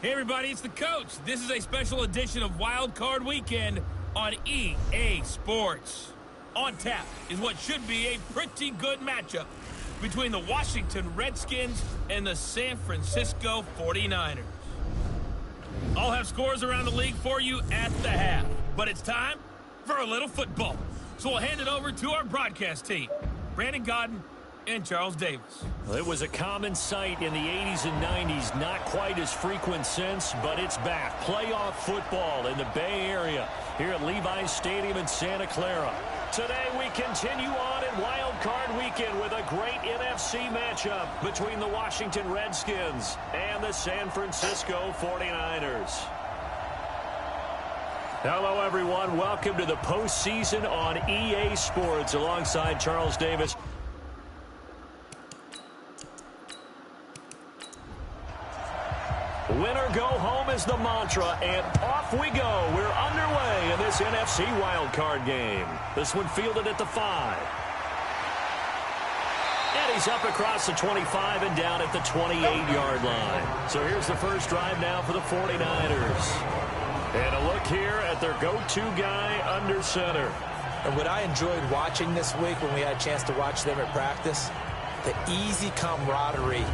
Hey everybody, it's the coach. This is a special edition of Wildcard Weekend on EA Sports. On tap is what should be a pretty good matchup between the Washington Redskins and the San Francisco 49ers. I'll have scores around the league for you at the half, but it's time for a little football. So we'll hand it over to our broadcast team, Brandon Godden and Charles Davis. Well, it was a common sight in the 80s and 90s, not quite as frequent since, but it's back. Playoff football in the Bay Area here at Levi's Stadium in Santa Clara. Today we continue on in Wild Card Weekend with a great NFC matchup between the Washington Redskins and the San Francisco 49ers. Hello, everyone. Welcome to the postseason on EA Sports alongside Charles Davis. Winner go home is the mantra, and off we go. We're underway in this NFC wildcard game. This one fielded at the 5. And he's up across the 25 and down at the 28-yard line. So here's the first drive now for the 49ers. And a look here at their go-to guy under center. And what I enjoyed watching this week when we had a chance to watch them at practice, the easy camaraderie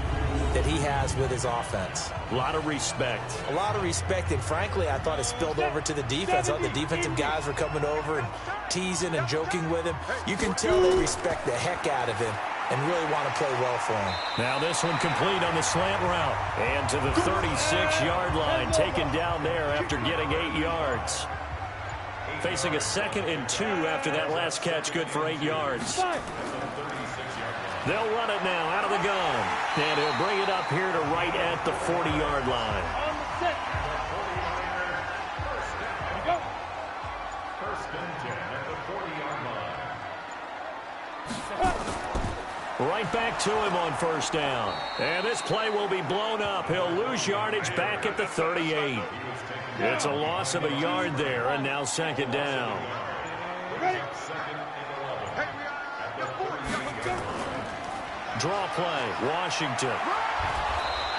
that he has with his offense. A lot of respect. A lot of respect, and frankly, I thought it spilled over to the defense. The defensive guys were coming over and teasing and joking with him. You can tell they respect the heck out of him and really want to play well for him. Now this one complete on the slant route. And to the 36-yard line, taken down there after getting 8 yards. Facing a 2nd and 2 after that last catch, good for 8 yards. They'll run it now out of the gun. And he'll bring it up here to right at the 40-yard line. First and 10 at the 40-yard line. Right back to him on first down. And this play will be blown up. He'll lose yardage back at the 38. It's a loss of a yard there, and now 2nd down. Draw play, Washington.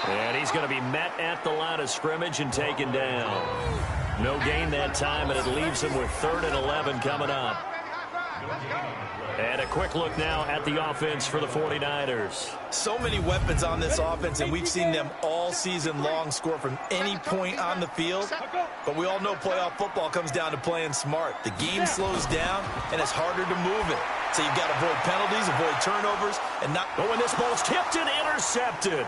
And he's going to be met at the line of scrimmage and taken down. No gain that time, and it leaves him with 3rd and 11 coming up. And a quick look now at the offense for the 49ers. So many weapons on this offense, and we've seen them all season long score from any point on the field. But we all know playoff football comes down to playing smart. The game slows down, and it's harder to move it. So you've got to avoid penalties, avoid turnovers, and not... But when this ball's tipped and intercepted.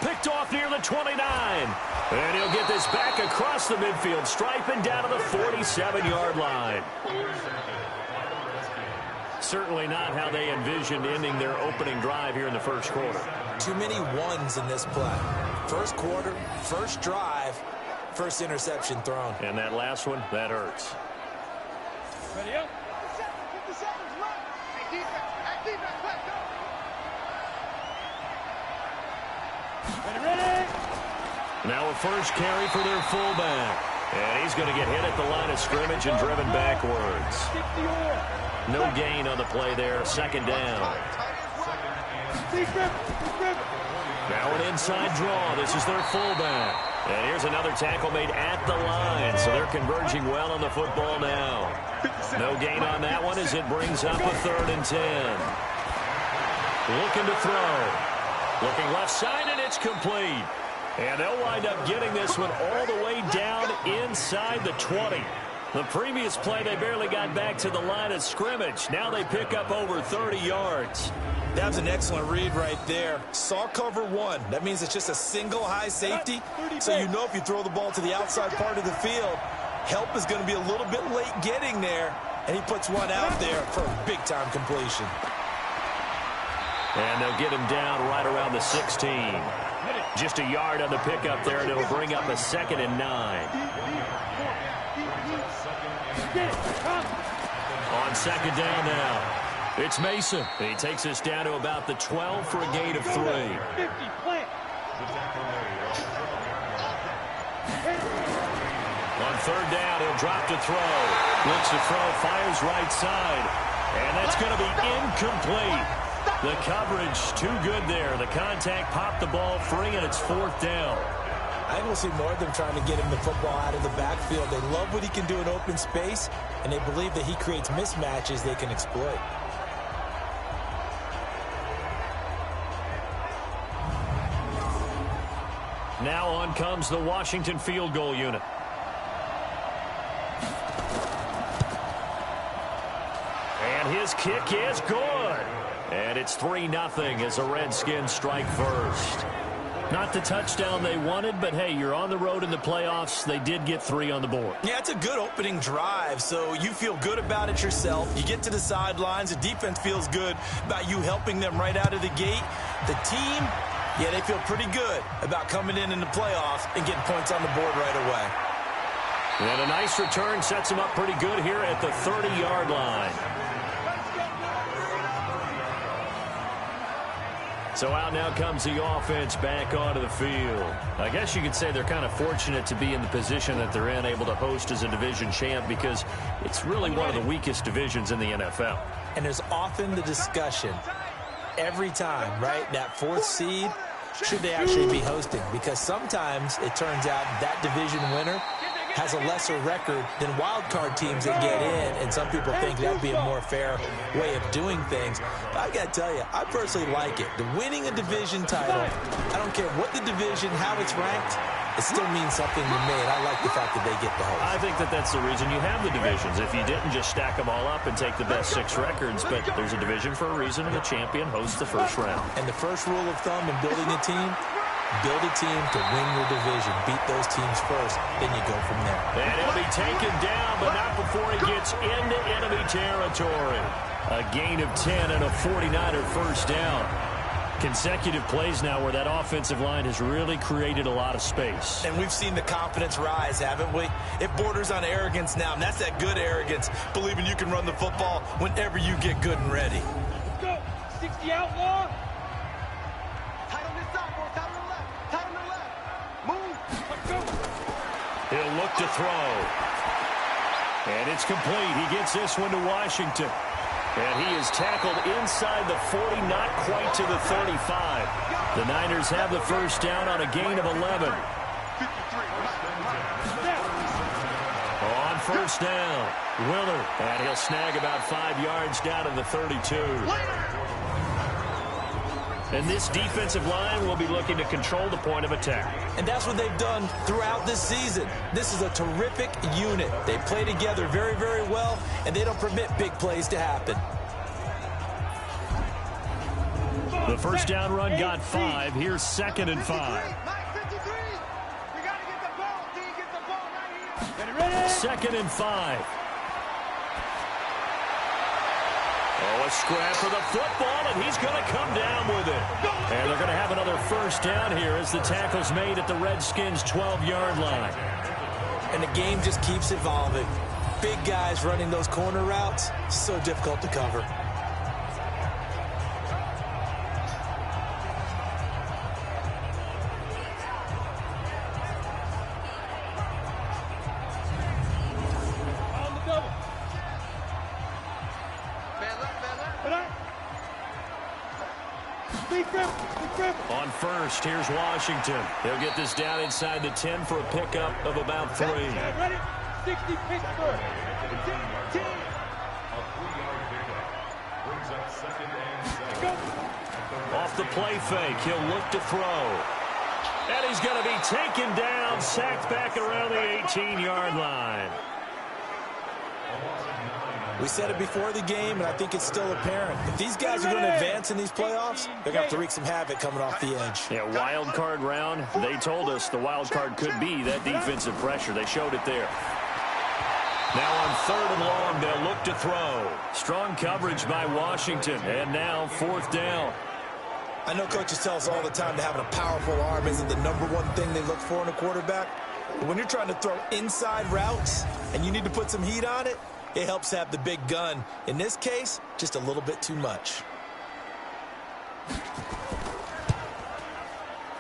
Picked off near the 29. And he'll get this back across the midfield stripe and down to the 47-yard line. Certainly not how they envisioned ending their opening drive here in the first quarter. Too many ones in this play. First quarter, first drive, first interception thrown. And that last one, that hurts. Ready up? 50 seconds, run. Hey, defense, let's go. Ready. Now a first carry for their fullback. And he's going to get hit at the line of scrimmage and driven backwards. No gain on the play there, 2nd down. Now an inside draw. This is their fullback. And here's another tackle made at the line. So they're converging well on the football now. No gain on that one as it brings up a 3rd and 10. Looking to throw. Looking left side, and it's complete. And they'll wind up getting this one all the way down inside the 20. The previous play, they barely got back to the line of scrimmage. Now they pick up over 30 yards. That was an excellent read right there. Saw cover 1. That means it's just a single high safety. So you know if you throw the ball to the outside part of the field, help is going to be a little bit late getting there. And he puts one out there for a big-time completion. And they'll get him down right around the 16. Just a yard on the pickup there, and it'll bring up a 2nd and 9. On 2nd down now, it's Mason. He takes us down to about the 12 for a gain of 3. On 3rd down, he'll drop to throw. Looks to throw, fires right side. And that's going to be incomplete. The coverage too good there. The contact popped the ball free, and it's 4th down. I think we'll see more of them trying to get him the football out of the backfield. They love what he can do in open space, and they believe that he creates mismatches they can exploit. Now on comes the Washington field goal unit. And his kick is good. And it's 3-0 as the Redskins strike first. Not the touchdown they wanted, but hey, you're on the road in the playoffs. They did get 3 on the board. Yeah, it's a good opening drive, so you feel good about it yourself. You get to the sidelines. The defense feels good about you helping them right out of the gate. The team, yeah, they feel pretty good about coming in the playoffs and getting points on the board right away. And a nice return sets them up pretty good here at the 30-yard line. So out now comes the offense back onto the field. I guess you could say they're kind of fortunate to be in the position that they're in, able to host as a division champ, because it's really one of the weakest divisions in the NFL. And there's often the discussion every time, right, that 4th seed, should they actually be hosting? Because sometimes it turns out that division winner has a lesser record than wild card teams that get in, and some people think that'd be a more fair way of doing things. But I gotta tell you, I personally like it. The winning a division title, I don't care what the division, how it's ranked, it still means something to me, and I like the fact that they get the host. I think that that's the reason you have the divisions. If you didn't just stack them all up and take the best 6 records, but there's a division for a reason, and the champion hosts the first round. And the first rule of thumb in building a team, build a team to win your division. Beat those teams first, then you go from there. And he'll be taken down, but not before he gets into enemy territory. A gain of 10 and a 49er first down. Consecutive plays now where that offensive line has really created a lot of space. And we've seen the confidence rise, haven't we? It borders on arrogance now, and that's that good arrogance, believing you can run the football whenever you get good and ready. Let's go. 60 outlaw. Tight on this side, boy. Tight on the left. Tight on the left. Move. Let's go. He'll look to throw. And it's complete. He gets this one to Washington. And he is tackled inside the 40, not quite to the 35. The Niners have the first down on a gain of 11. On first down, Willard. And he'll snag about 5 yards down to the 32. And this defensive line will be looking to control the point of attack. And that's what they've done throughout this season. This is a terrific unit. They play together very, very well, and they don't permit big plays to happen. The first down run got 5. Here's 2nd and 5. 2nd and 5. Oh, a scrap for the football, and he's going to come down with it. And they're going to have another first down here as the tackle's made at the Redskins' 12-yard line. And the game just keeps evolving. Big guys running those corner routes, so difficult to cover. On first, here's Washington. They'll get this down inside the 10 for a pickup of about 3. Ready? 60 Pittsburgh. 10. A 3-yard pickup brings up 2nd and 7. Off the play fake, he'll look to throw. And he's going to be taken down, sacked back around the 18-yard line. We said it before the game, and I think it's still apparent. If these guys are going to advance in these playoffs, they're going to have to wreak some havoc coming off the edge. Yeah, wild card round. They told us the wild card could be that defensive pressure. They showed it there. Now on 3rd and long, they'll look to throw. Strong coverage by Washington, and now 4th down. I know coaches tell us all the time that having a powerful arm isn't the #1 thing they look for in a quarterback. But when you're trying to throw inside routes and you need to put some heat on it, it helps have the big gun. In this case, just a little bit too much.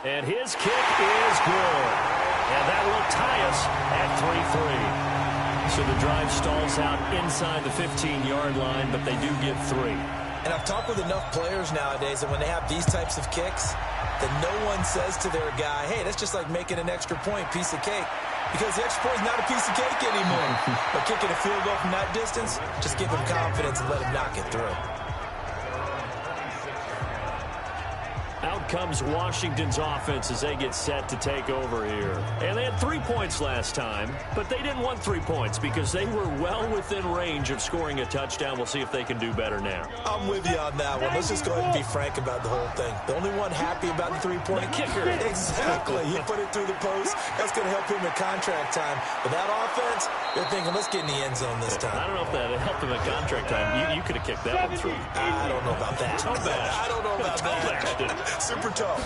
And his kick is good. And that will tie us at 3-3. So the drive stalls out inside the 15-yard line, but they do get 3. And I've talked with enough players nowadays that when they have these types of kicks, that no one says to their guy, hey, that's just like making an extra point, piece of cake. Because the extra point is not a piece of cake anymore. But kicking a field goal from that distance, just give him confidence and let him knock it through. Out comes Washington's offense as they get set to take over here. And they had 3 points last time, but they didn't want 3 points because they were well within range of scoring a touchdown. We'll see if they can do better now. I'm with you on that one. Let's just go ahead and be frank about the whole thing. The only one happy about the three-point kicker. Exactly. He put it through the post. That's going to help him in contract time. But that offense, they're thinking, let's get in the end zone this time. I don't know if that helped him in contract time. You could have kicked that one through. I don't know about that. I don't know about that. Super tough.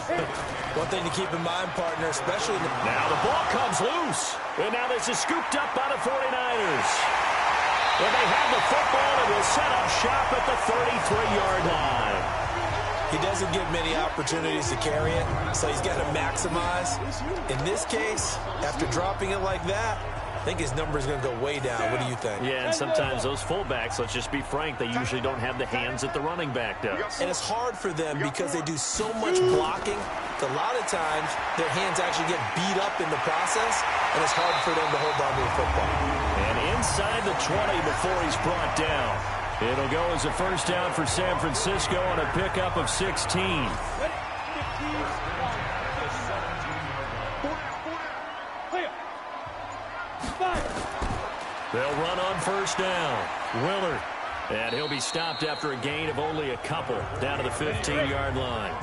One thing to keep in mind, partner, especially... Now the ball comes loose. And now this is scooped up by the 49ers. And they have the football and will set up shop at the 33-yard line. He doesn't get many opportunities to carry it, so he's got to maximize. In this case, after dropping it like that, I think his number is going to go way down. What do you think? Yeah, and sometimes those fullbacks, let's just be frank, they usually don't have the hands that the running back does. And it's hard for them because they do so much blocking. A lot of times, their hands actually get beat up in the process, and it's hard for them to hold on to the football. And inside the 20 before he's brought down. It'll go as a first down for San Francisco on a pickup of 16. They'll run on first down. Willard. And he'll be stopped after a gain of only a couple down to the 15-yard line.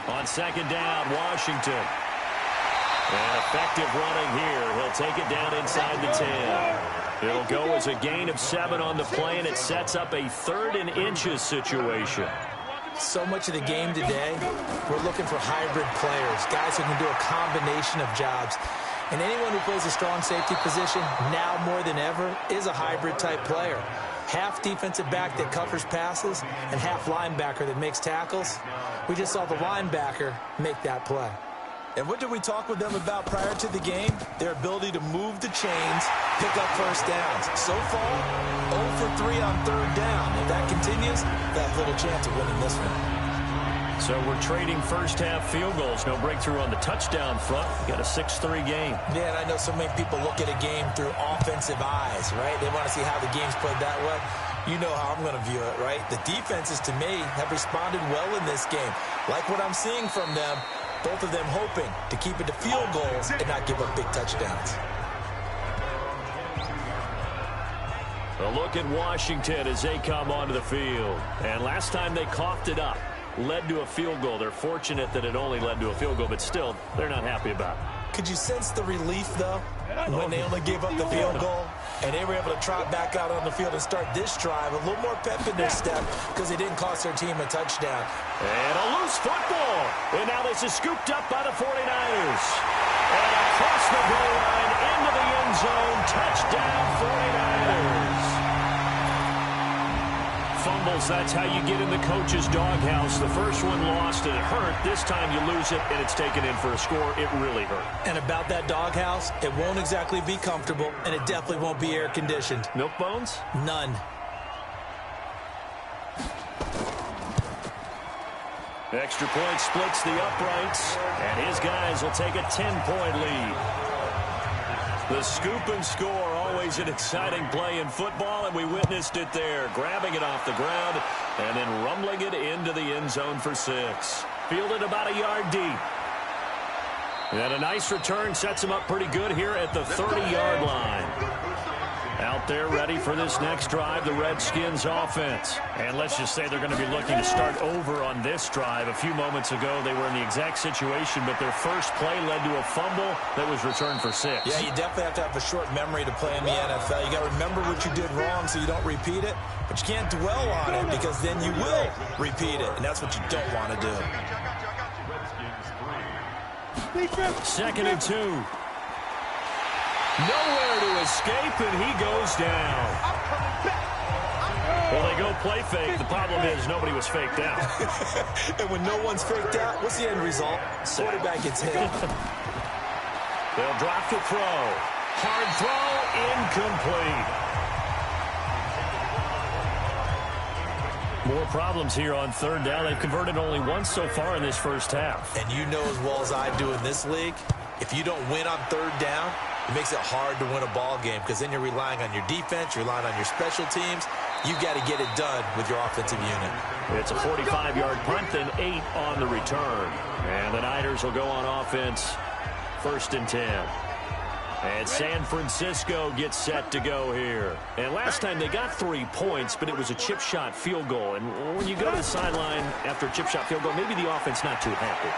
On second down, Washington. And effective running here. He'll take it down inside the 10. It'll go as a gain of 7 on the play, and it sets up a 3rd and inches situation. So much of the game today, we're looking for hybrid players, guys who can do a combination of jobs. And anyone who plays a strong safety position, now more than ever, is a hybrid-type player. Half defensive back that covers passes and half linebacker that makes tackles. We just saw the linebacker make that play. And what did we talk with them about prior to the game? Their ability to move the chains, pick up first downs. So far, 0 for 3 on 3rd down. If that continues, they have little chance of winning this one. So we're trading first-half field goals. No breakthrough on the touchdown front. Got a 6-3 game. Yeah, and I know so many people look at a game through offensive eyes, right? They want to see how the game's played that way. You know how I'm going to view it, right? The defenses, to me, have responded well in this game. Like what I'm seeing from them, both of them hoping to keep it to field goals and not give up big touchdowns. A look at Washington as they come onto the field. And last time they coughed it up, led to a field goal. They're fortunate that it only led to a field goal, but still, they're not happy about it. Could you sense the relief, though, when they only gave up the field goal? And they were able to trot back out on the field and start this drive. A little more pep in their step because they didn't cost their team a touchdown. And a loose football. And now this is scooped up by the 49ers. And across the goal line into the end zone. Touchdown 49ers. Fumbles, that's how you get in the coach's doghouse. The first one lost and it hurt. This time you lose it and it's taken in for a score. It really hurt. And about that doghouse, it won't exactly be comfortable, and it definitely won't be air-conditioned. Milk bones? None. Extra point splits the uprights, and his guys will take a 10-point lead. The scoop and score, always an exciting play in football, and we witnessed it there. Grabbing it off the ground and then rumbling it into the end zone for 6. Fielded about a yard deep. And a nice return sets him up pretty good here at the 30-yard line. Out there ready for this next drive, the Redskins offense. And let's just say they're going to be looking to start over on this drive. A few moments ago, they were in the exact situation, but their first play led to a fumble that was returned for 6. Yeah, you definitely have to have a short memory to play in the NFL. You got to remember what you did wrong so you don't repeat it, but you can't dwell on it because then you will repeat it, and that's what you don't want to do. 2nd and 2. Nowhere to escape, and he goes down. Well, they go play fake. The problem is nobody was faked out. And when no one's faked out, what's the end result? Quarterback gets hit. They'll drop to throw. Hard throw, incomplete. More problems here on third down. They've converted only once so far in this first half. And you know as well as I do in this league, if you don't win on third down, it makes it hard to win a ball game because then you're relying on your defense, you're relying on your special teams. You've got to get it done with your offensive unit. It's a 45-yard punt, then 8 on the return. And the Niners will go on offense, 1st and 10. And San Francisco gets set to go here. And last time they got 3 points, but it was a chip shot field goal. And when you go to the sideline after a chip shot field goal, maybe the offense not too happy.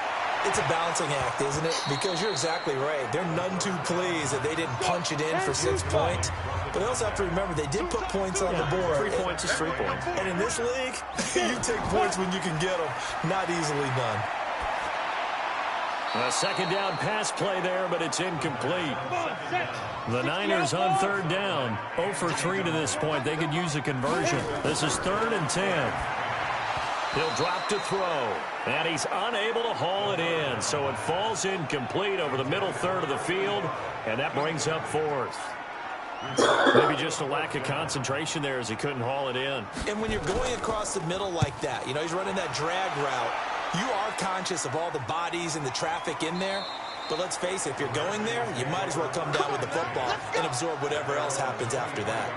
It's a balancing act, isn't it? Because you're exactly right. They're none too pleased that they didn't punch it in for 6 points. But they also have to remember they did put points on the board. 3 points is 3 points. And in this league, you take points when you can get them. Not easily done. A second down pass play there, but it's incomplete. The Niners on third down. 0 for 3 to this point. They could use a conversion. This is 3rd and 10. He'll drop to throw, and he's unable to haul it in. So it falls incomplete over the middle third of the field, and that brings up 4th. Maybe just a lack of concentration there as he couldn't haul it in. And when you're going across the middle like that, you know, he's running that drag route, you are conscious of all the bodies and the traffic in there. But let's face it, if you're going there, you might as well come down with the football and absorb whatever else happens after that.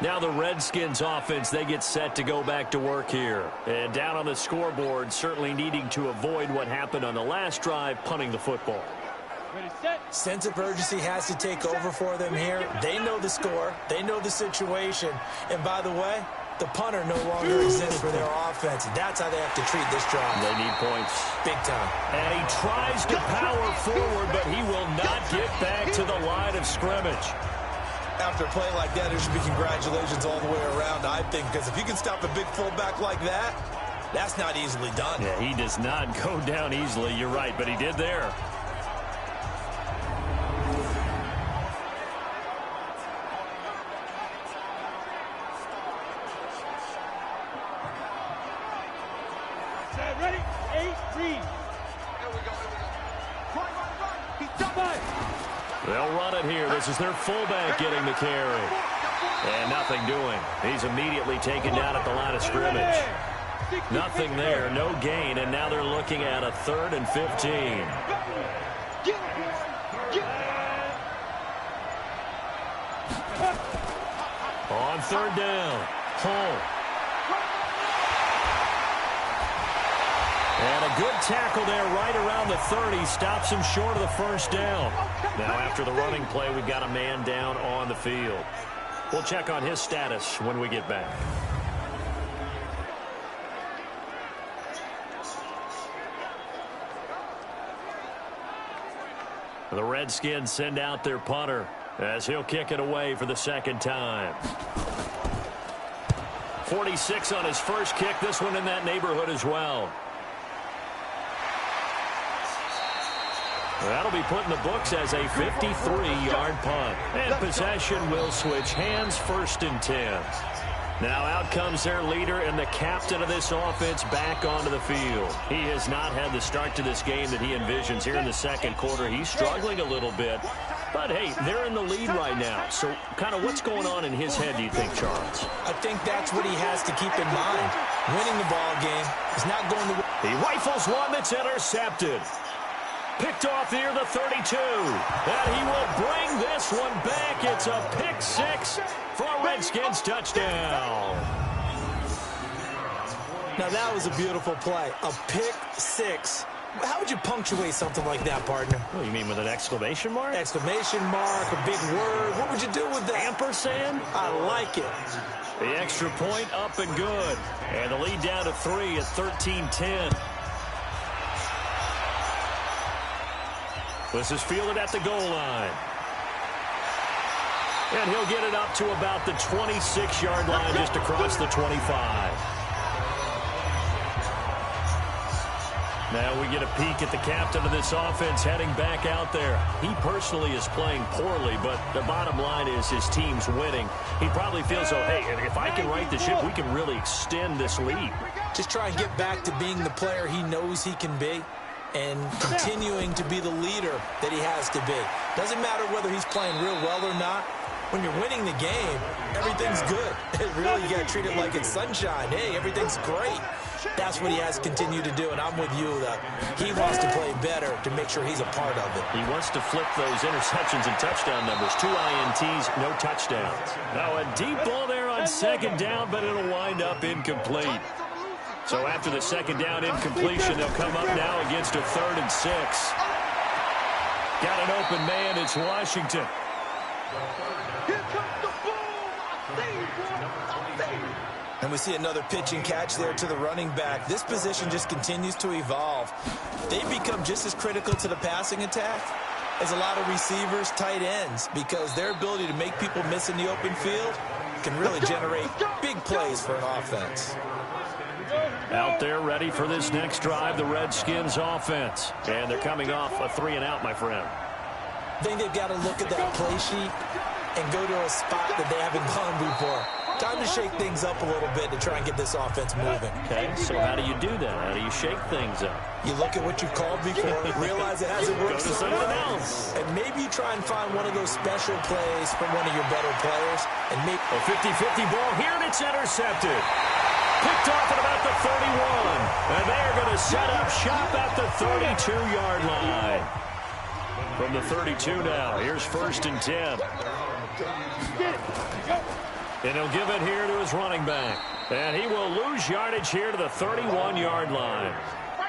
Now the Redskins offense, they get set to go back to work here. And down on the scoreboard, certainly needing to avoid what happened on the last drive, punting the football. Sense of urgency has to take over for them here. They know the score. They know the situation. And by the way, the punter no longer exists for their offense. That's how they have to treat this drive. They need points. Big time. And he tries to power forward, but he will not get back to the line of scrimmage. After a play like that, there should be congratulations all the way around, I think, because if you can stop a big fullback like that, that's not easily done. Yeah, he does not go down easily. You're right, but he did there. Ready? 8, read. They'll run it here. This is their fullback getting the carry. And nothing doing. He's immediately taken down at the line of scrimmage. Nothing there, no gain, and now they're looking at a 3rd and 15. On third down, Hull. And a good tackle there right around the 30. Stops him short of the first down. Now after the running play, we've got a man down on the field. We'll check on his status when we get back. The Redskins send out their punter as he'll kick it away for the second time. 46 on his first kick. This one in that neighborhood as well. That'll be put in the books as a 53-yard punt. And possession will switch hands, 1st and 10. Now out comes their leader and the captain of this offense back onto the field. He has not had the start to this game that he envisions here in the second quarter. He's struggling a little bit. But, hey, they're in the lead right now. So kind of what's going on in his head, do you think, Charles? I think that's what he has to keep in mind. Winning the ball game is not going to... He rifles one that's intercepted. Picked off near the 32. And he will bring this one back. It's a pick 6 for a Redskins touchdown. Now, that was a beautiful play. A pick 6. How would you punctuate something like that, partner? Oh, you mean with an exclamation mark? Exclamation mark, a big word. What would you do with that? Ampersand? I like it. The extra point up and good. And the lead down to 3 at 13-10. This is fielded at the goal line. And he'll get it up to about the 26-yard line just across the 25. Now we get a peek at the captain of this offense heading back out there. He personally is playing poorly, but the bottom line is his team's winning. He probably feels, oh, hey, if I can right the ship, we can really extend this lead. Just try and get back to being the player he knows he can be. and continuing to be the leader that he has to be. Doesn't matter whether he's playing real well or not. When you're winning the game, everything's good. Really, you got to treat it like it's sunshine. Hey, everything's great. That's what he has to continue to do, and I'm with you. He wants to play better to make sure he's a part of it. He wants to flip those interceptions and touchdown numbers. 2 INTs, no touchdowns. Now a deep ball there on second down, but it'll wind up incomplete. So after the second down incompletion, they'll come up now against a 3rd and 6. Got an open man. It's Washington. Here comes the boom. I see you, boy. I see you. And we see another pitch and catch there to the running back. This position just continues to evolve. They become just as critical to the passing attack as a lot of receivers, tight ends, because their ability to make people miss in the open field can really generate big plays for an offense. Out there ready for this next drive, the Redskins offense. And they're coming off a 3-and-out, my friend. I think they've got to look at that play sheet and go to a spot that they haven't gone before. Time to shake things up a little bit to try and get this offense moving. Okay, so how do you do that? How do you shake things up? You look at what you've called before, realize it hasn't worked Go to so something well, else. and maybe you try and find one of those special plays from one of your better players. And maybe A 50-50 ball here, and it's intercepted. Picked off at about the 31. And they're going to set up shop at the 32-yard line. From the 32 now, here's 1st and 10. And he'll give it here to his running back. And he will lose yardage here to the 31-yard line.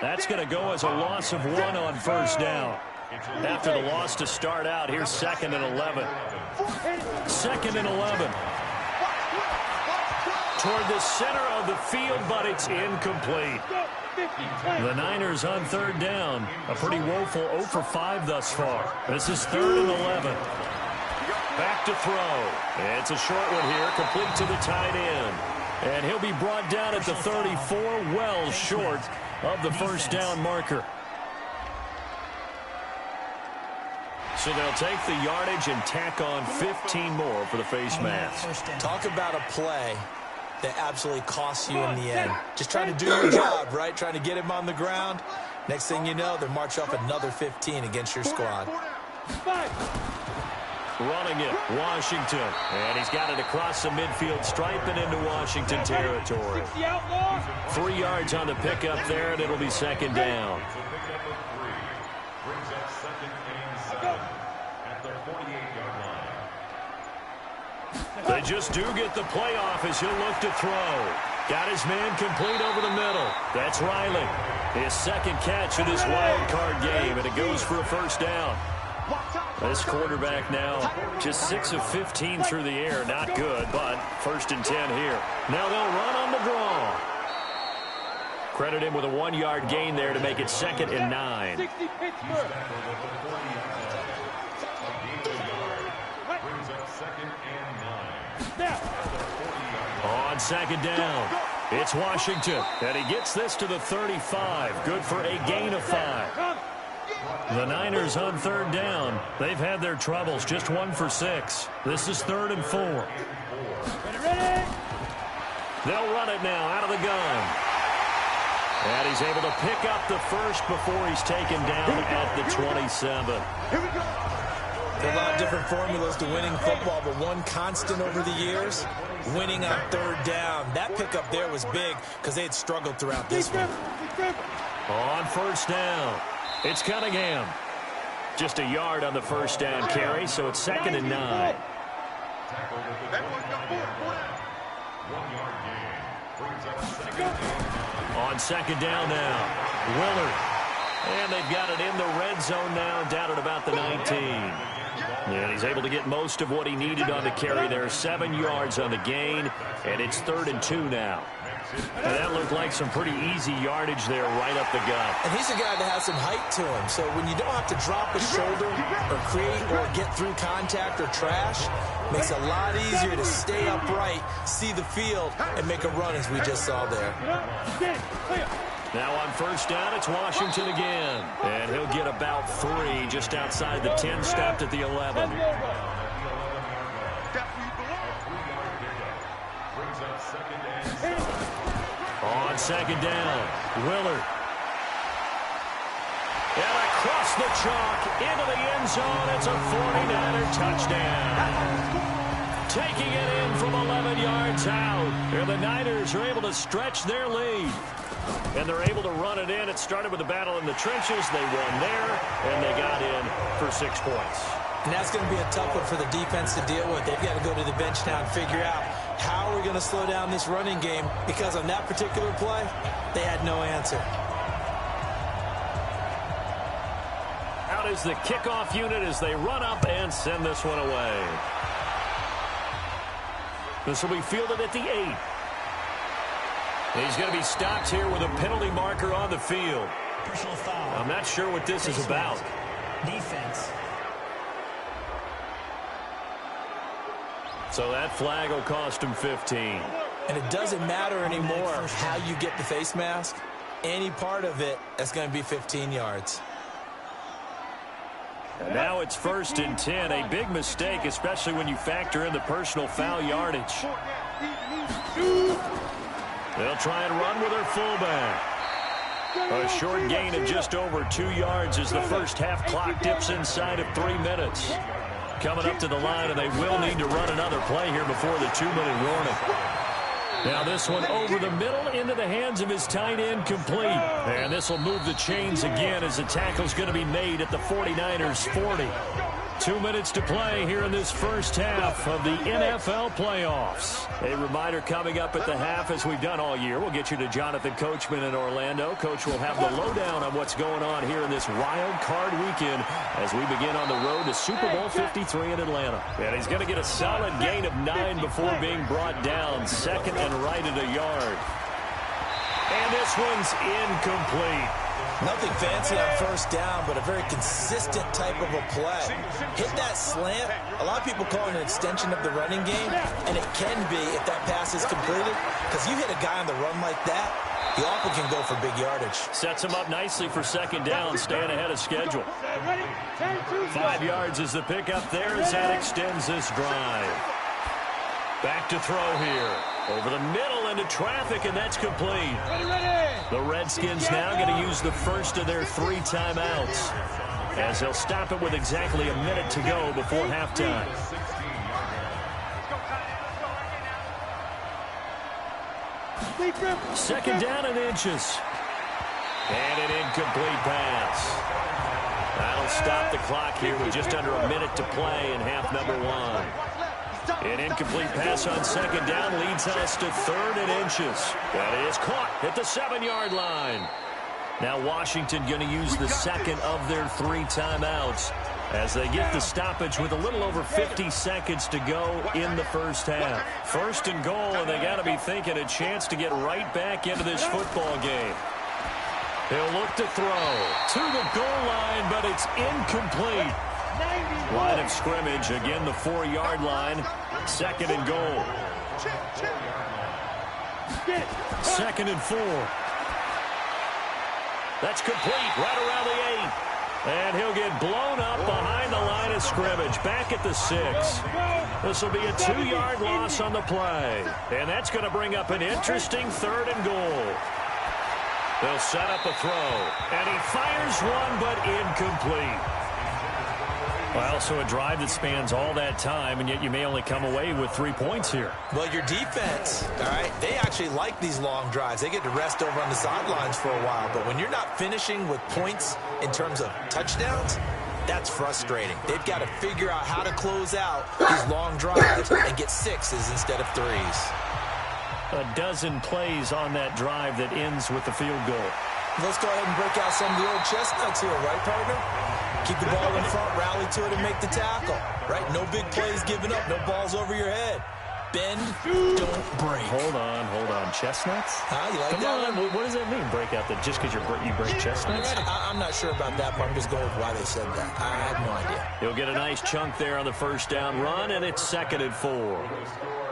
That's going to go as a loss of 1 on 1st down. After the loss to start out, here's 2nd and 11. 2nd and 11. Toward the center of the field, but it's incomplete. The Niners on 3rd down. A pretty woeful 0 for 5 thus far. This is 3rd and 11. Back to throw. It's a short one here, complete to the tight end. And he'll be brought down at the 34, well short of the 1st down marker. So they'll take the yardage and tack on 15 more for the face mask. talk about a play that absolutely costs you in the end. Just trying to do your job, right? Trying to get him on the ground. Next thing you know, they march off another 15 against your squad. Running it, Washington. And he's got it across the midfield stripe and into Washington territory. 3 yards on the pickup there, and it'll be 2nd down. Brings up 2nd and 7 at the 48-yard line. They just do get the playoff as he'll look to throw. Got his man complete over the middle. That's Riley. His 2nd catch in this wild card game, and it goes for a 1st down. This quarterback now just 6 of 15 through the air. Not good, but 1st and 10 here. Now they'll run on the draw. Credit him with a 1-yard gain there to make it 2nd and 9. Brings up 2nd and 9. On 2nd down, it's Washington, and he gets this to the 35. Good for a gain of 5. The Niners on 3rd down. They've had their troubles, just 1 for 6. This is 3rd and 4. They'll run it now out of the gun. And he's able to pick up the 1st before he's taken down at the 27. There are a lot of different formulas to winning football, but one constant over the years, winning on 3rd down. That pickup there was big because they had struggled throughout this one. On 1st down, it's Cunningham. Just a yard on the 1st down carry, so it's 2nd and 9. 1-yard gain. Brings up 2nd and 9. On 2nd down now, Willard. And they've got it in the red zone now, down at about the 19. And he's able to get most of what he needed on the carry there. 7 yards on the gain, and it's 3rd and 2 now. And that looked like some pretty easy yardage there right up the gut. And he's a guy that has some height to him, so when you don't have to drop a shoulder or create or get through contact or trash, makes it a lot easier to stay upright, see the field, and make a run as we just saw there. Now on 1st down, it's Washington again. And he'll get about 3 just outside the 10, stopped at the 11. On 2nd down, Willard. And across the chalk, into the end zone, it's a 49er touchdown. Taking it in from 11 yards out. And the Niners are able to stretch their lead. And they're able to run it in. It started with a battle in the trenches. They won there, and they got in for 6 points. And that's going to be a tough one for the defense to deal with. They've got to go to the bench now and figure out how are we going to slow down this running game, because on that particular play, they had no answer. Out is the kickoff unit as they run up and send this one away. This will be fielded at the 8. He's going to be stopped here with a penalty marker on the field. Personal foul. I'm not sure what this is about. Defense. So that flag will cost him 15. And it doesn't matter anymore how you get the face mask. Any part of it, that's going to be 15 yards. And now it's 1st and 10. A big mistake, especially when you factor in the personal foul yardage. They'll try and run with their fullback. A short gain of just over 2 yards as the first half clock dips inside of 3 minutes. Coming up to the line, and they will need to run another play here before the 2-minute warning. Now this one over the middle into the hands of his tight end, complete. And this will move the chains again as the tackle's going to be made at the 49ers 40. 2 minutes to play here in this first half of the NFL playoffs. A reminder coming up at the half, as we've done all year. We'll get you to Jonathan Coachman in Orlando. Coach will have the lowdown on what's going on here in this wild card weekend as we begin on the road to Super Bowl 53 in Atlanta. And he's going to get a solid gain of 9 before being brought down. 2nd and right at a yard. And this one's incomplete. Nothing fancy on first down, but a very consistent type of a play. Hit that slant. A lot of people call it an extension of the running game, and it can be if that pass is completed, because you hit a guy on the run like that, he often can go for big yardage. Sets him up nicely for 2nd down, staying ahead of schedule. 5 yards is the pickup there as that extends this drive. Back to throw here. Over the middle into traffic, and that's complete. The Redskins now going to use the first of their 3 timeouts, as they'll stop it with exactly a minute to go before halftime. Second down and inches. And an incomplete pass. That'll stop the clock here with just under a minute to play in half number 1. An incomplete pass on 2nd down leads us to 3rd and inches. That is caught at the 7-yard line. Now Washington going to use the second of their 3 timeouts as they get the stoppage with a little over 50 seconds to go in the first half. 1st and goal, and they got to be thinking a chance to get right back into this football game. He'll look to throw to the goal line, but it's incomplete. Line of scrimmage, again the 4-yard line. 2nd and goal. 2nd and 4. That's complete right around the 8. And he'll get blown up behind the line of scrimmage. Back at the 6. This will be a 2-yard loss on the play. And that's going to bring up an interesting 3rd and goal. They'll set up a throw. And he fires one, but incomplete. Well, so a drive that spans all that time, and yet you may only come away with 3 points here. Well, your defense, all right, they actually like these long drives. They get to rest over on the sidelines for a while. But when you're not finishing with points in terms of touchdowns, that's frustrating. They've got to figure out how to close out these long drives and get 6s instead of 3s. A dozen plays on that drive that ends with the field goal. Let's go ahead and break out some of the old chestnuts here, right, partner? Keep the ball in front, rally to it, and make the tackle, right? No big plays given up, no balls over your head. Bend, don't break. Hold on. Chestnuts? Huh? You like Come that on. one? What does that mean, break out? That just because you break chestnuts? I'm not sure about that, but I'm just going with why they said that. I have no idea. He'll get a nice chunk there on the first down run, and it's 2nd and 4.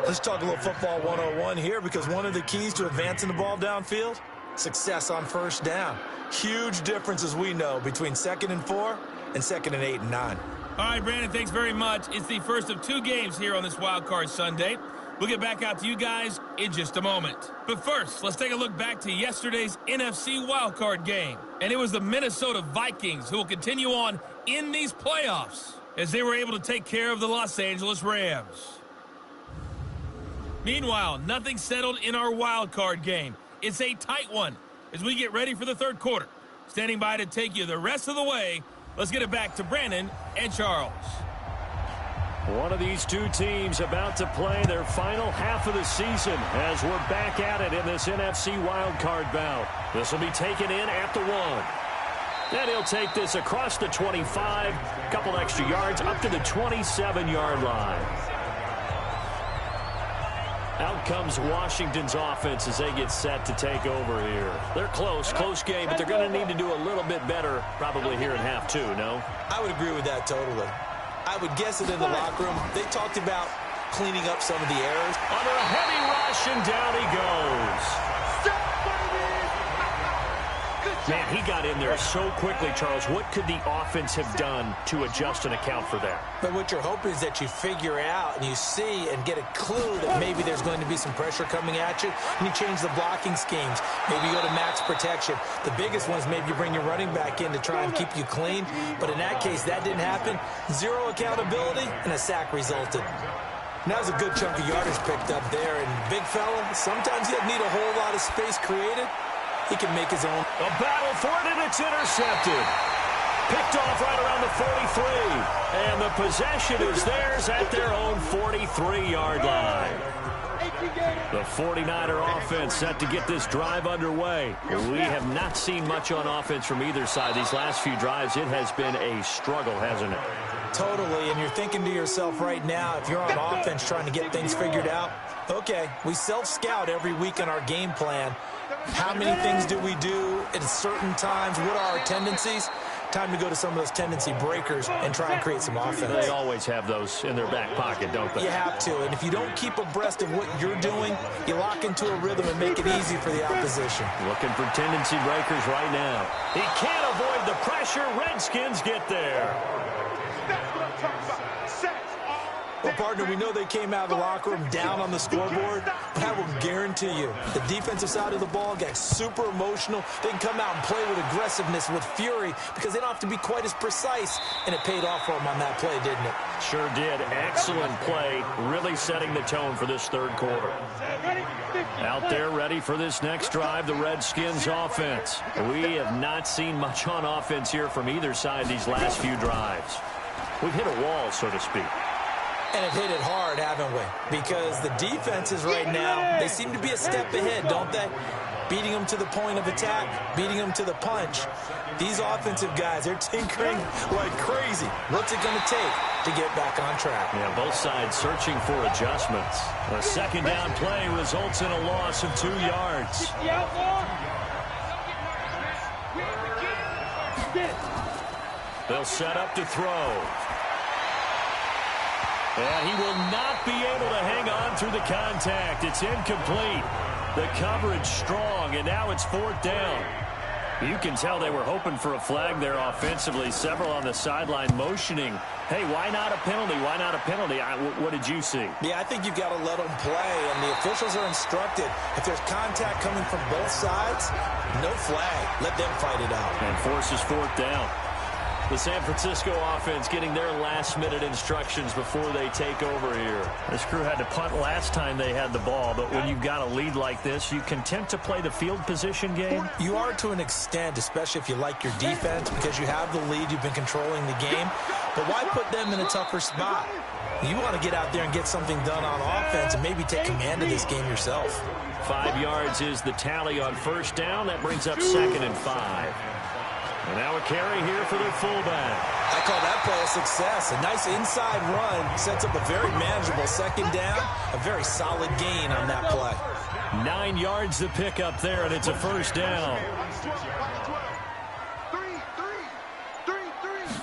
Let's talk a little football 101 here, because one of the keys to advancing the ball downfield, success on first down. Huge difference, as we know, between 2nd and 4 and 2nd and 8 and 9. All right, Brandon, thanks very much. It's the first of 2 games here on this Wild Card Sunday. We'll get back out to you guys in just a moment. But first, let's take a look back to yesterday's NFC wildcard game. And it was the Minnesota Vikings who will continue on in these playoffs as they were able to take care of the Los Angeles Rams. Meanwhile, nothing settled in our wildcard game. It's a tight one as we get ready for the third quarter. Standing by to take you the rest of the way, let's get it back to Brandon and Charles. One of these two teams about to play their final half of the season as we're back at it in this NFC wildcard bout. This will be taken in at the 1. And he'll take this across the 25, a couple extra yards up to the 27-yard line. Out comes Washington's offense as they get set to take over here. They're close game, but they're going to need to do a little bit better probably here in half 2, no? I would agree with that totally. I would guess it in the locker room. They talked about cleaning up some of the errors. Under a heavy rush, and down he goes. Man, he got in there so quickly, Charles. What could the offense have done to adjust and account for that? But what you're hoping is that you figure out and you see and get a clue that maybe there's going to be some pressure coming at you, and you change the blocking schemes. Maybe you go to max protection. The biggest one is maybe you bring your running back in to try and keep you clean. But in that case, that didn't happen. Zero accountability, and a sack resulted. And that was a good chunk of yardage picked up there. And big fella, sometimes you need a whole lot of space created. He can make his own. A battle for it, and it's intercepted. Picked off right around the 43. And the possession is theirs at their own 43-yard line. The 49er offense set to get this drive underway. We have not seen much on offense from either side. These last few drives, it has been a struggle, hasn't it? Totally, and you're thinking to yourself right now, if you're on offense trying to get things figured out, okay, we self-scout every week in our game plan. How many things do we do at certain times? What are our tendencies? Time to go to some of those tendency breakers and try and create some offense. They always have those in their back pocket, don't they? You have to, and if you don't keep abreast of what you're doing, you lock into a rhythm and make it easy for the opposition. Looking for tendency breakers right now. He can't avoid the pressure. Redskins get there. That's what I'm talking about. Well, partner, we know they came out of the locker room down on the scoreboard, but I will guarantee you the defensive side of the ball got super emotional. They can come out and play with aggressiveness, with fury, because they don't have to be quite as precise, and it paid off for them on that play, didn't it? Sure did. Excellent play, really setting the tone for this third quarter. Out there ready for this next drive, the Redskins offense. We have not seen much on offense here from either side these last few drives. We've hit a wall, so to speak. And have hit it hard, haven't we? Because the defenses right now, they seem to be a step ahead, don't they? Beating them to the point of attack, beating them to the punch. These offensive guys, they're tinkering like crazy. What's it going to take to get back on track? Yeah, both sides searching for adjustments. A second down play results in a loss of 2 yards. They'll set up to throw. And he will not be able to hang on through the contact. It's incomplete. The coverage strong, and now it's 4th down. You can tell they were hoping for a flag there offensively. Several on the sideline motioning, hey, why not a penalty? Why not a penalty? What did you see? Yeah, I think you've got to let them play, and the officials are instructed. If there's contact coming from both sides, no flag. Let them fight it out. And forces 4th down. The San Francisco offense getting their last-minute instructions before they take over here. This crew had to punt last time they had the ball, but when you've got a lead like this, you content to play the field position game? You are to an extent, especially if you like your defense, because you have the lead, you've been controlling the game. But why put them in a tougher spot? You want to get out there and get something done on offense and maybe take command of this game yourself. 5 yards is the tally on 1st down. That brings up 2nd and 5. And now a carry here for their fullback. I call that play a success. A nice inside run sets up a very manageable 2nd down. A very solid gain on that play. 9 yards to pick up there, and it's a 1st down.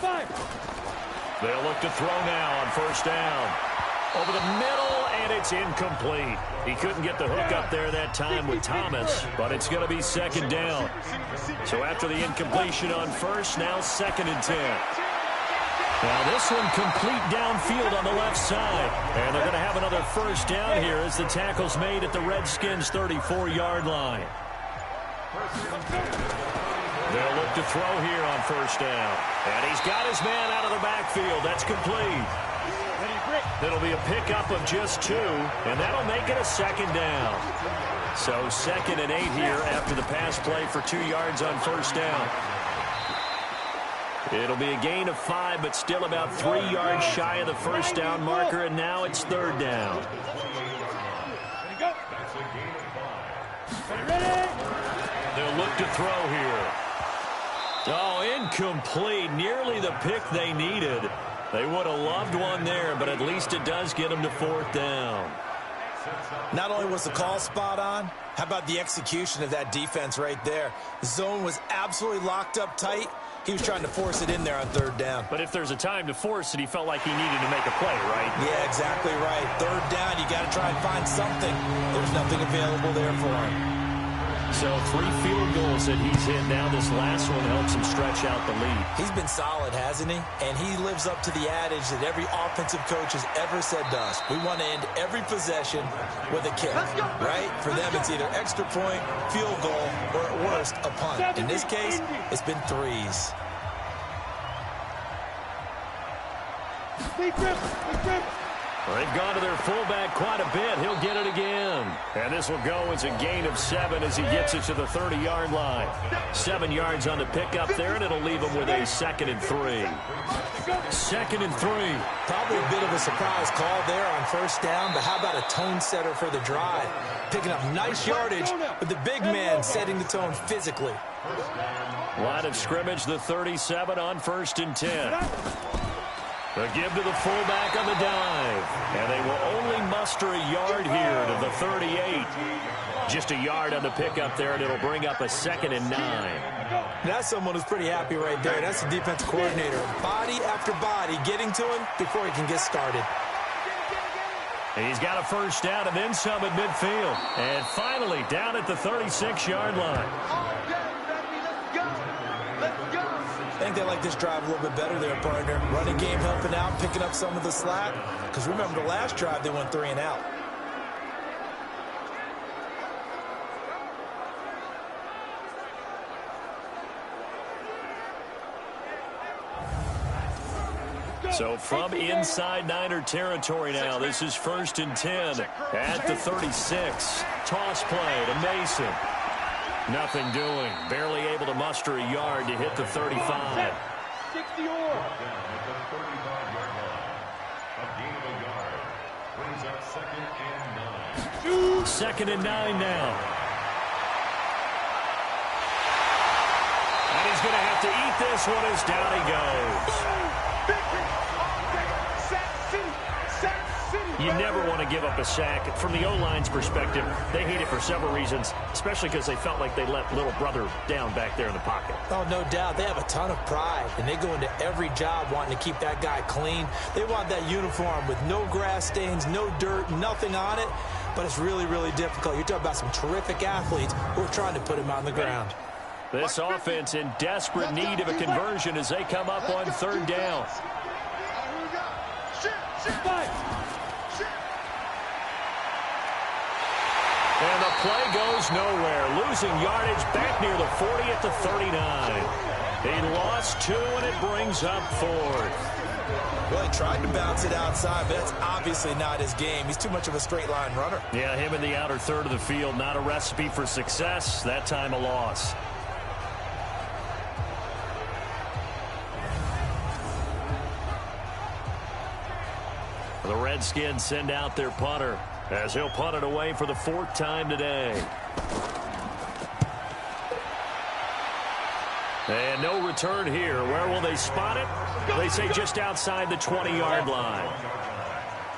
5. They'll look to throw now on 1st down. Over the middle, and it's incomplete. He couldn't get the hook up there that time with Thomas, but it's going to be 2nd down. So after the incompletion on 1st, now 2nd and 10. Now this one complete downfield on the left side. And they're going to have another first down here as the tackle's made at the Redskins' 34-yard line. They'll look to throw here on first down. And he's got his man out of the backfield. That's complete. It'll be a pickup of just 2, and that'll make it a second down. So 2nd and 8 here after the pass play for 2 yards on first down. It'll be a gain of 5, but still about 3 yards shy of the first down marker, and now it's 3rd down. They'll look to throw here. Oh, incomplete. Nearly the pick they needed. They would have loved one there, but at least it does get them to 4th down. Not only was the call spot on, how about the execution of that defense right there? The zone was absolutely locked up tight. He was trying to force it in there on 3rd down. But if there's a time to force it, he felt like he needed to make a play, right? Yeah, exactly right. 3rd down, you got to try and find something. There's nothing available there for him. So 3 field goals that he's hit now. This last one helps him stretch out the lead. He's been solid, hasn't he? And he lives up to the adage that every offensive coach has ever said to us. We want to end every possession with a kick, right? For them, it's either extra point, field goal, or at worst, a punt. In this case, it's been 3s. They've gone to their fullback quite a bit. He'll get it again. And this will go as a gain of 7 as he gets it to the 30-yard line. 7 yards on the pickup there, and it'll leave him with a 2nd and 3. 2nd and 3. Probably a bit of a surprise call there on first down, but how about a tone setter for the drive? Picking up nice yardage, but the big man setting the tone physically. Line of scrimmage, the 37 on 1st and 10. The give to the fullback on the dive. And they will only muster a yard here to the 38. Just a yard on the pickup there, and it'll bring up a 2nd and 9. That's someone who's pretty happy right there. That's the defense coordinator. Body after body getting to him before he can get started. He's got a first down and then some at midfield. And finally down at the 36-yard line. I think they like this drive a little bit better there, partner. Running game helping out, picking up some of the slack. Because remember, the last drive, they went 3 and out. So from inside Niner territory now, this is 1st and 10 at the 36. Toss play to Mason. Nothing doing. Barely able to muster a yard to hit the 35. 2nd and 9 now. And he's going to have to eat this one as down he goes. You never want to give up a sack. From the O-line's perspective, they hate it for several reasons, especially because they felt like they let little brother down back there in the pocket. Oh, no doubt. They have a ton of pride, and they go into every job wanting to keep that guy clean. They want that uniform with no grass stains, no dirt, nothing on it, but it's really, really difficult. You're talking about some terrific athletes who are trying to put him on the ground. This offense in desperate need of a conversion as they come up on 3rd down. And the play goes nowhere. Losing yardage back near the 40 at the 39. He lost 2, and it brings up 4th. Well, he tried to bounce it outside, but that's obviously not his game. He's too much of a straight-line runner. Yeah, him in the outer third of the field, not a recipe for success. That time a loss. The Redskins send out their punter as he'll punt it away for the 4th time today. And no return here. Where will they spot it? They say just outside the 20-yard line.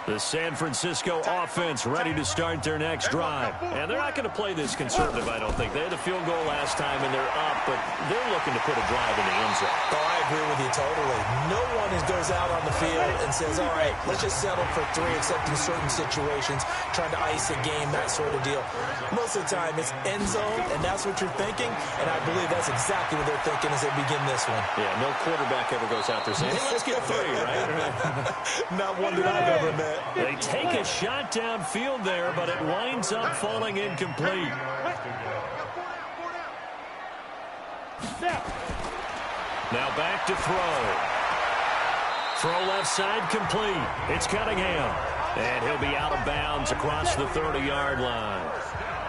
The San Francisco offense ready to start their next drive. And they're not going to play this conservative, I don't think. They had a field goal last time, and they're up, but they're looking to put a drive in the end zone. Oh, I agree with you totally. No one goes out on the field and says, all right, let's just settle for 3, except in certain situations, trying to ice a game, that sort of deal. Most of the time, it's end zone, and that's what you're thinking, and I believe that's exactly what they're thinking as they begin this one. Yeah, no quarterback ever goes out there saying, hey, let's get 3, right? Not one that I've ever met. They take a shot downfield there, but it winds up falling incomplete. Now back to throw. Throw left side complete. It's Cunningham. And he'll be out of bounds across the 30-yard line.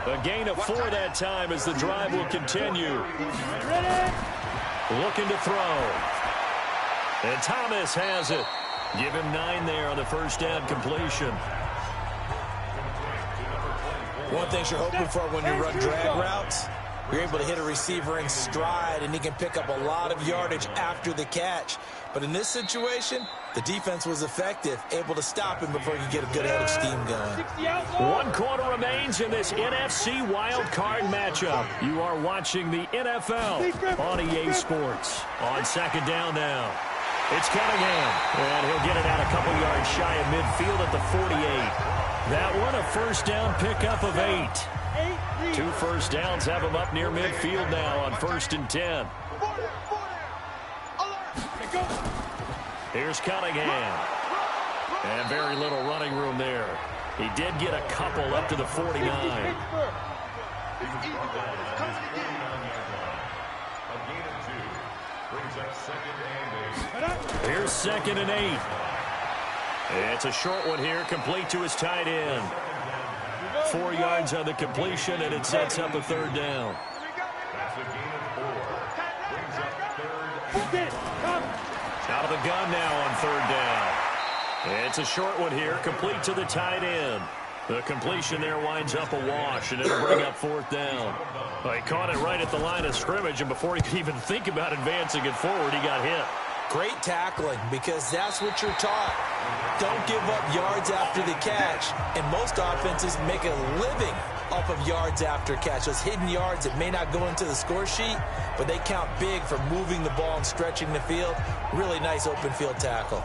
A gain of 4 that time as the drive will continue. Looking to throw. And Thomas has it. Give him 9 there on the first down completion. One thing you're hoping for when you run drag routes, you're able to hit a receiver in stride, and he can pick up a lot of yardage after the catch. But in this situation, the defense was effective, able to stop him before he could get a good head of steam going. 1 quarter remains in this NFC wildcard matchup. You are watching the NFL on EA Sports. On second down now. It's Cunningham, and he'll get it out a couple yards shy of midfield at the 48. That one a first down pickup of 8. 2 first downs have him up near midfield now on 1st and 10. Here's Cunningham. And very little running room there. He did get a couple up to the 49. Here's 2nd and 8. It's a short one here, complete to his tight end. 4 yards on the completion, and it sets up a 3rd down. Out of the gun now on 3rd down. It's a short one here, complete to the tight end. The completion there winds up a wash, and it'll bring up 4th down. Well, he caught it right at the line of scrimmage, and before he could even think about advancing it forward, he got hit. Great tackling, because that's what you're taught. Don't give up yards after the catch. And most offenses make a living off of yards after catch. Those hidden yards that may not go into the score sheet, but they count big for moving the ball and stretching the field. Really nice open field tackle.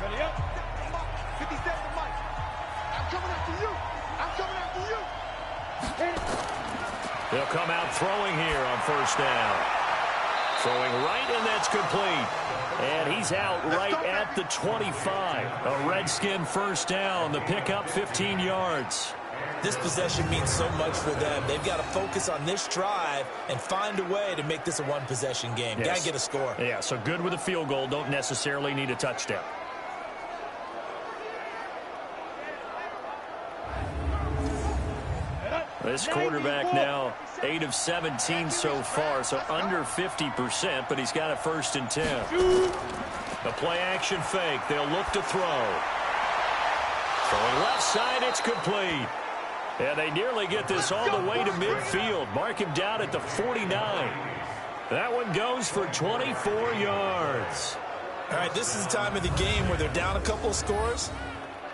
Ready up. 57 to Mike. I'm coming after you. I'm coming after you. They'll come out throwing here on 1st down. Throwing right, and that's complete. And he's out right at the 25. A Redskin first down. The pickup 15 yards. This possession means so much for them. They've got to focus on this drive and find a way to make this a one-possession game. Yes. Got to get a score. Yeah, so good with a field goal. Don't necessarily need a touchdown. This quarterback now 8 of 17 so far, so under 50%, but he's got a 1st and 10. A play-action fake. They'll look to throw. Throwing left side, it's complete. And they nearly get this all the way to midfield. Mark him down at the 49. That one goes for 24 yards. All right, this is the time of the game where they're down a couple of scores,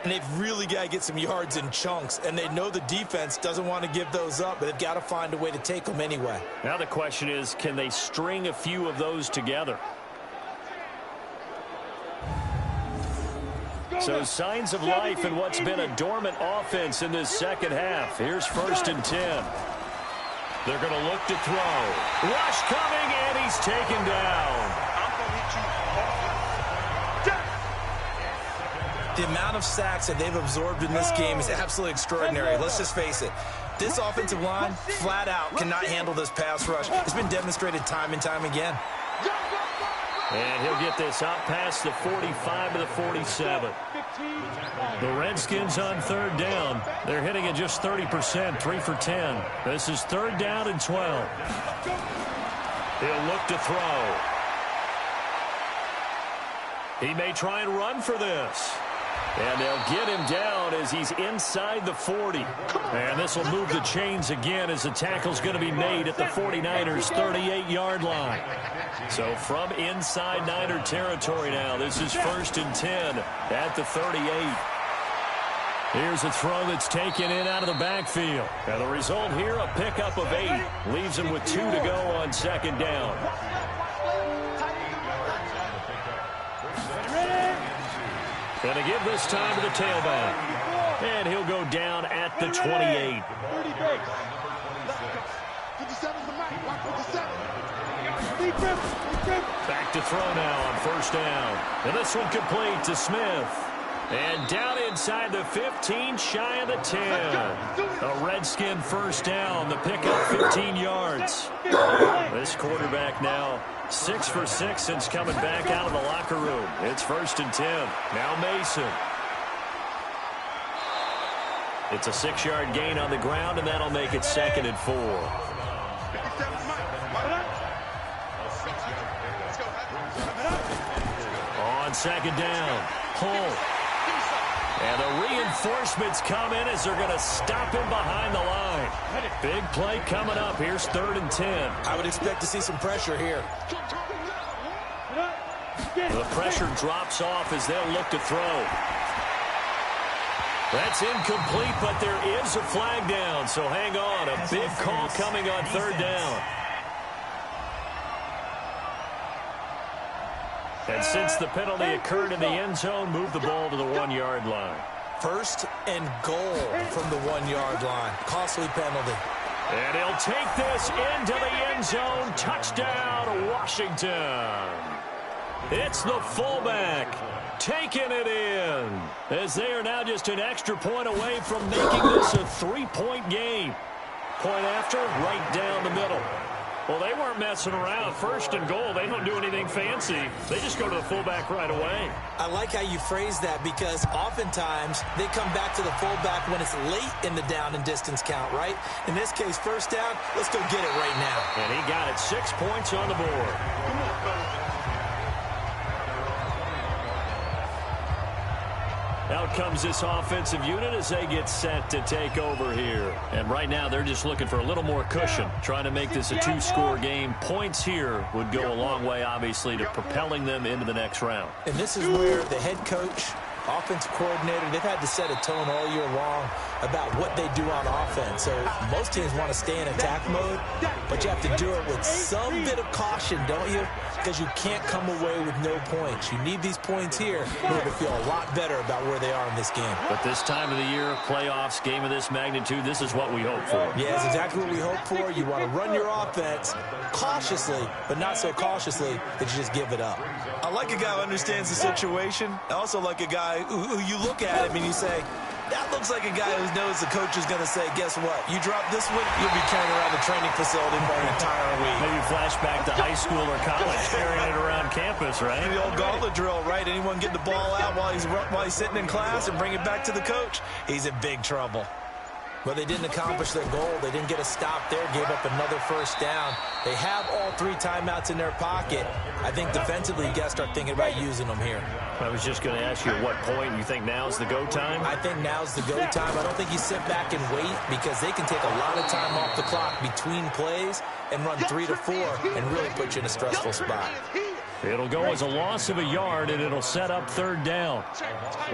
and they've really got to get some yards in chunks, and they know the defense doesn't want to give those up, but they've got to find a way to take them anyway. Now the question is, can they string a few of those together? So signs of life in what's been a dormant offense in this second half. Here's 1st and 10. They're going to look to throw. Rush coming, and he's taken down. The amount of sacks that they've absorbed in this game is absolutely extraordinary. Let's just face it. This offensive line, flat out, cannot handle this pass rush. It's been demonstrated time and time again. And he'll get this up past the 45 to the 47. The Redskins on 3rd down. They're hitting at just 30%, 3 for 10. This is 3rd down and 12. He'll look to throw. He may try and run for this. And they'll get him down as he's inside the 40. And this will move the chains again as the tackle's going to be made at the 49ers' 38-yard line. So from inside Niner territory now, this is 1st and 10 at the 38. Here's a throw that's taken in out of the backfield. And the result here, a pickup of 8. Leaves him with 2 to go on second down. Going to give this time to the tailback. And he'll go down at the 28. Back to throw now on first down. And this one complete to Smith. And down inside the 15, shy of the 10. A Redskin first down. The pickup 15 yards. This quarterback now 6 for 6 since coming back out of the locker room. It's 1st and 10. Now Mason. It's a 6-yard gain on the ground, and that'll make it 2nd and 4. On second down, Hull. And the reinforcements come in as they're going to stop him behind the line. Big play coming up. Here's 3rd and 10. I would expect to see some pressure here. The pressure drops off as they'll look to throw. That's incomplete, but there is a flag down, so hang on. A big call coming on 3rd down. And since the penalty occurred in the end zone, move the ball to the 1-yard line. 1st and goal from the 1-yard line. Costly penalty. And he'll take this into the end zone. Touchdown, Washington. It's the fullback taking it in, as they are now just an extra point away from making this a 3-point game. Point after, right down the middle. Well, they weren't messing around. 1st and goal, they don't do anything fancy. They just go to the fullback right away. I like how you phrase that, because oftentimes they come back to the fullback when it's late in the down and distance count, right? In this case, 1st down, let's go get it right now. And he got it. 6 points on the board. Come on, fellas. Out comes this offensive unit as they get set to take over here. And right now they're just looking for a little more cushion, trying to make this a 2-score game. Points here would go a long way, obviously, to propelling them into the next round. And this is where the head coach, offensive coordinator, they've had to set a tone all year long about what they do on offense. So most teams want to stay in attack mode, but you have to do it with some bit of caution, don't you? Because you can't come away with no points. You need these points here in order to feel a lot better about where they are in this game. But this time of the year, playoffs, game of this magnitude, this is what we hope for. Yeah, it's exactly what we hope for. You want to run your offense cautiously, but not so cautiously that you just give it up. I like a guy who understands the situation. I also like a guy who you look at him and you say, that looks like a guy who knows the coach is going to say, guess what? You drop this one, you'll be carrying around the training facility for an entire week. Maybe flashback to high school or college, carrying it around campus, right? The old gauntlet drill, right? Anyone get the ball out while he's sitting in class and bring it back to the coach? He's in big trouble. But they didn't accomplish their goal. They didn't get a stop there, gave up another 1st down. They have all 3 timeouts in their pocket. I think defensively, you got to start thinking about using them here. I was just going to ask you at what point you think now's the go time? I think now's the go time. I don't think you sit back and wait, because they can take a lot of time off the clock between plays and run 3 to 4 and really put you in a stressful spot. It'll go as a loss of a yard, and it'll set up 3rd down.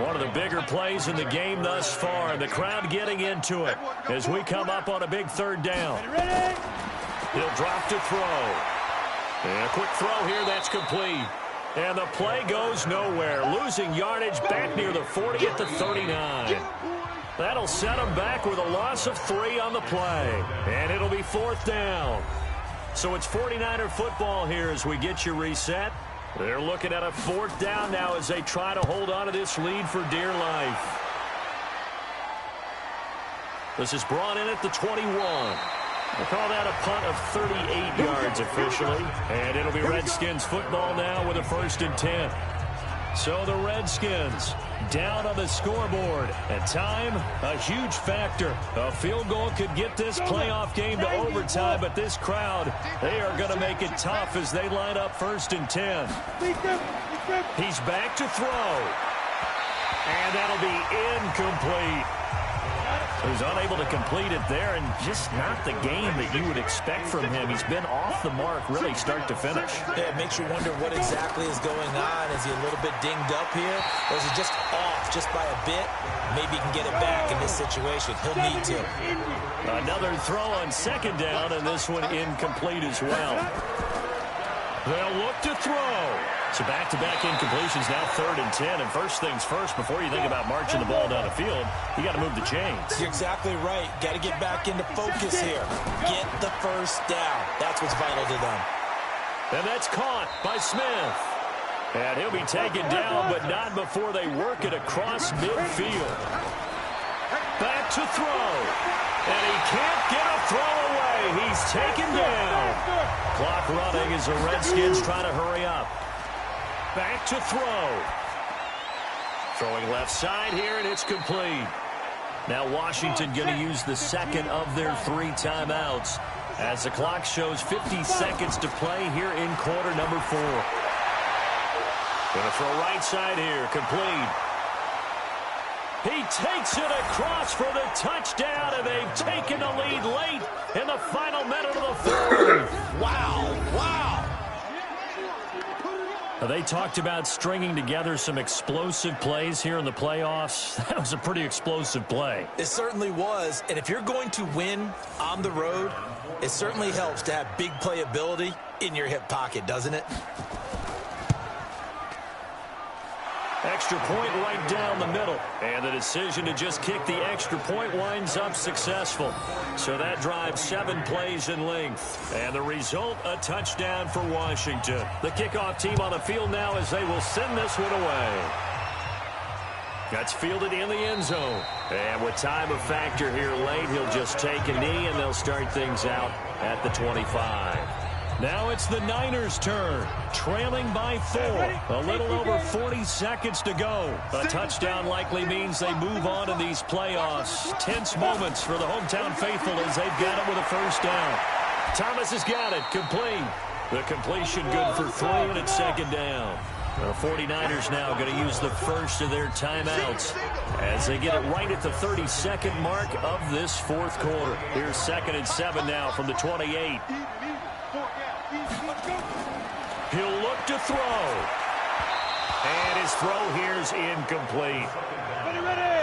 One of the bigger plays in the game thus far, and the crowd getting into it as we come up on a big 3rd down. He'll drop to throw. And a quick throw here, that's complete. And the play goes nowhere, losing yardage back near the 40 at the 39. That'll set them back with a loss of 3 on the play. And it'll be 4th down. So it's 49er football here as we get you reset. They're looking at a 4th down now as they try to hold on to this lead for dear life. This is brought in at the 21. We'll call that a punt of 38 yards officially. And it'll be Redskins football now with a 1st and 10. So the Redskins down on the scoreboard. And time, a huge factor. A field goal could get this playoff game to overtime, but this crowd, they are going to make it tough as they line up 1st and 10. He's back to throw. And that'll be incomplete. Who's unable to complete it there, and just not the game that you would expect from him. He's been off the mark really start to finish. Yeah, it makes you wonder what exactly is going on. Is he a little bit dinged up here, or is he just off just by a bit? Maybe he can get it back in this situation. He'll need to. Another throw on second down, and this one incomplete as well. They'll look to throw. So back-to-back incompletions, now 3rd and 10. And first things first, before you think about marching the ball down the field, you got to move the chains. You're exactly right. Got to get back into focus here. Get the first down. That's what's vital to them. And that's caught by Smith. And he'll be taken down, but not before they work it across midfield. Back to throw. And he can't get a throw away. He's taken down. Clock running as the Redskins try to hurry up. Back to throw. Throwing left side here, and it's complete. Now Washington going to use the second of their 3 timeouts as the clock shows 50 seconds to play here in quarter number 4. Going to throw right side here, complete. He takes it across for the touchdown, and they've taken the lead late in the final minute of the 4th. Wow. They talked about stringing together some explosive plays here in the playoffs. That was a pretty explosive play. It certainly was, and if you're going to win on the road, it certainly helps to have big playability in your hip pocket, doesn't it? Extra point right down the middle. And the decision to just kick the extra point winds up successful. So that drives 7 plays in length. And the result, a touchdown for Washington. The kickoff team on the field now as they will send this one away. That's fielded in the end zone. And with time a factor here late, he'll just take a knee and they'll start things out at the 25. Now it's the Niners' turn, trailing by 4. A little over 40 seconds to go. A touchdown likely means they move on in these playoffs. Tense moments for the hometown faithful as they've got it with a first down. Thomas has got it, complete. The completion good for 3, and it's second down. The 49ers now going to use the first of their timeouts as they get it right at the 32nd mark of this 4th quarter. Here's 2nd and 7 now from the 28. He'll look to throw. And his throw here's incomplete.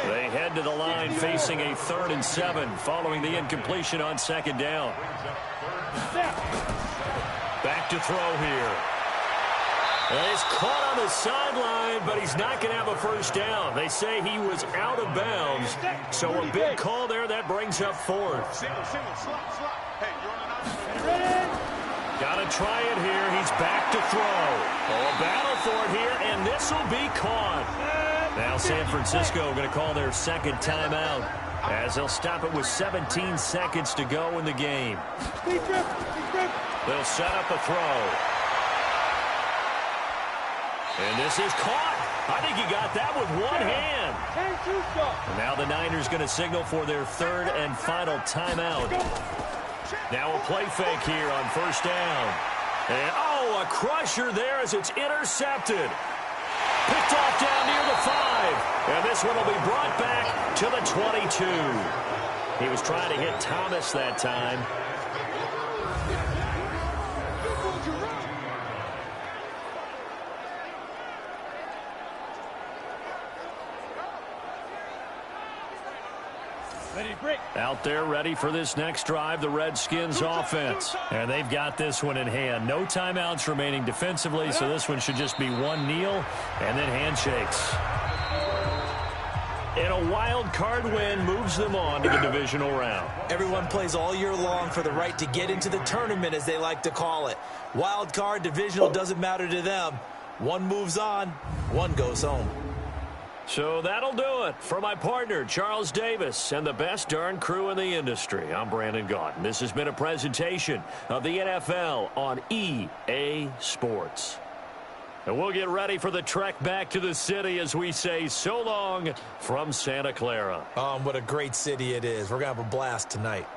They head to the line facing a 3rd and 7 following the incompletion on second down. Back to throw here. And he's caught on the sideline, but he's not going to have a first down. They say he was out of bounds. So a big call there that brings up 4th. Got to try it here. He's back to throw. Oh, a battle for it here, and this will be caught. Now San Francisco going to call their 2nd timeout as they'll stop it with 17 seconds to go in the game. They'll set up a throw. And this is caught. I think he got that with one hand. And now the Niners going to signal for their 3rd and final timeout. Now a play fake here on first down. And, oh, a crusher there as it's intercepted. Picked off down near the 5. And this one will be brought back to the 22. He was trying to hit Thomas that time. Out there ready for this next drive, the Redskins offense. And they've got this one in hand. No timeouts remaining defensively, so this one should just be one kneel and then handshakes. And a wild card win moves them on to the divisional round. Everyone plays all year long for the right to get into the tournament, as they like to call it. Wild card, divisional, doesn't matter to them. One moves on, one goes home. So that'll do it for my partner, Charles Davis, and the best darn crew in the industry. I'm Brandon Gaudin. This has been a presentation of the NFL on EA Sports. And we'll get ready for the trek back to the city as we say so long from Santa Clara. What a great city it is. We're going to have a blast tonight.